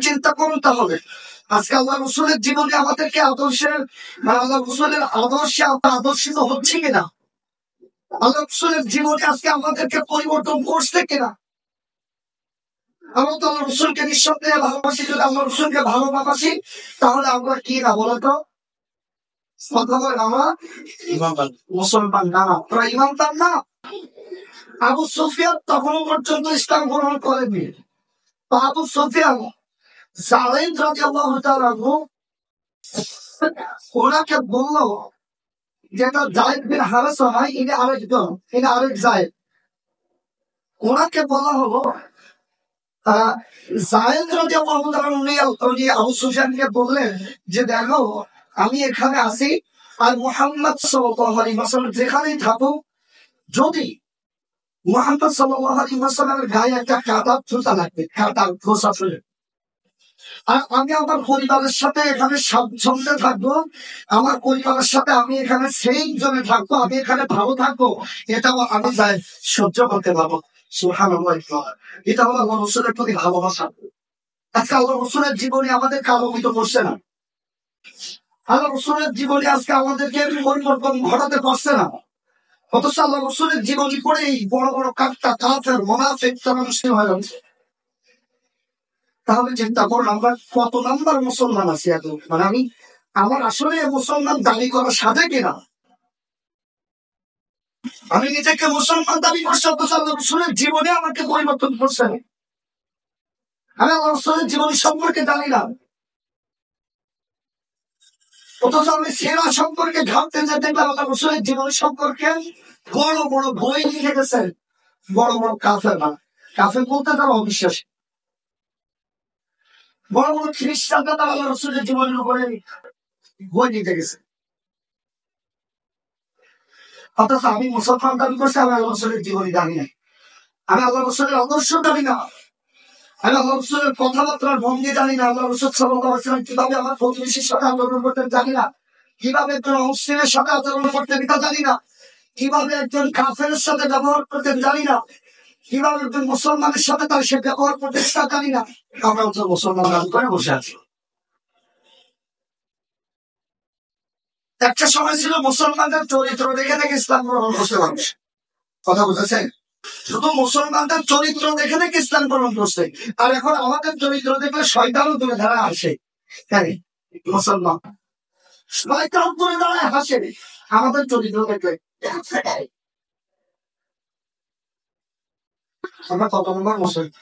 চিন্তা করুন তাহলে আজকে আল্লাহ রসুলের জীবনে আমাদেরকে আল্লাহ রসুলের আদর্শে আমরা আদর্শিত হচ্ছে কিনা, আল্লাহ রসুলের জীবনে আজকে আমাদেরকে পরিবর্তন করছে কিনা। আমরা তো আল্লাহ রসুলকে নিঃসন্দেহে ভালোবাসি। যদি আল্লাহ রসুলকে ভালোবাসি তাহলে আমরা কি না বলতো, আমরা মুসলমান না, আমরা ইমানদার না। আবু সুফিয়ান তখনও পর্যন্ত ইসলাম গ্রহণ করেনি। আবু সুফিয়ান জালিদ রাদিয়াল্লাহু তাআলা আনহু ওনাকে বলল, যেটা জায়েদ বিন হারেসা হয়, ইনি আরেকজন, ইনি আরেক জায়েদ। ওনাকে বলা হলো জায়েদ রাদিয়াল্লাহু তাআলা উনি আবু সুফিয়ানকে বললেন যে দেখো আমি এখানে আছি, আর মুহাম্মদ সাল্লাল্লাহু আলাইহি ওয়াসাল্লাম যেখানেই থাকুক, যদি মুহাম্মদ সাল্লাল্লাহু আলাইহি ওয়াসাল্লামের গায়ে একটা কাঁটা ঠোসা লাগবে, কাঁটা ঠোসা ফেলে, আর আমি আমার পরিবারের সাথে এখানে স্বাচ্ছন্দ্যে থাকবো, আমার পরিবারের সাথে আমি এখানে সেই জনে থাকবো, আমি এখানে ভালো থাকবো, এটাও আমি চাই সহ্য করতে পারবো। সুবহানাল্লাহ। এটা হলো আল্লাহ রসুলের প্রতি ভালোবাসা। আজকে আল্লাহ রসুলের জীবনে আমাদেরকে আলোকিত করছে না, আল্লাহ রসুলের জীবনে আজকে আমাদেরকে পরিবর্তন ঘটাতে পারছে না। অথচ আল্লাহ রসুলের জীবনী পড়েই বড় বড় কাফের মুনাফিক তারা মুসলিম হয়ে যাচ্ছে। তাহলে চিন্তা করুন আমরা কত নাম্বার মুসলমান আছি এত, মানে আমার আসলে মুসলমান দাবি করা সাজে কিনা। আমি নিজেকে মুসলমান দাবি করছি, অথচ আল্লাহ রসুলের জীবনে আমাকে পরিবর্তন করছে। আমি আল্লাহ রসুলের জীবনী সম্পর্কে জানি না, অথচ আমি সেরা সম্পর্কে ঘাটতে যে দেখলাম আল্লাহ রসুলের জীবনী সম্পর্কে বড় বড় বই লিখে গেছেন বড় বড় কাফের। না কাফের বলতে তারা অবিশ্বাসী, বড় বড় খ্রিস্টানরা তারা আল্লাহ রসুলের জীবনের উপরে বই লিখে গেছে। অথচ আমি মুসলমান দাবি করছি, আমি আল্লাহ রসুলের জীবনী জানি না, আমি আল্লাহ রসুলের আদর্শ জানি না, আমি আল্লাহ রসুলের কথাবার্তার ভঙ্গি জানি না, আল্লাহ রসুল সাল্লাল্লাহু আলাইহি ওয়াসাল্লাম কিভাবে আমার প্রতিবেশীর সাথে আচরণ করতেন জানি না, কিভাবে একজন মুসলিমের সাথে আচরণ করতেন তা জানি না, কিভাবে একজন কাফেরের সাথে ব্যবহার করতেন জানি না, কিভাবে একজন মুসলমানের সাথে তার সে ব্যবহার করতেন তা জানি না। আমরা হচ্ছে মুসলমান দাবি করে বসে আছি। একটা সময় ছিল মুসলমানদের চরিত্র দেখে দেখে ইসলাম গ্রহণ করতে মানুষ, কথা বুঝেছেন? শুধু মুসলমানদের চরিত্র দেখে দেখে ইসলাম গ্রহণ করছে, আর এখন আমাদের চরিত্র দেখলে শয়তানও দূরে দাঁড়ায় আসে। হ্যাঁ, মুসলমান শয়তান দূরে দাঁড়ায় হাসে আমাদের চরিত্র দেখলে। আমরা কত নম্বর মুসলমান?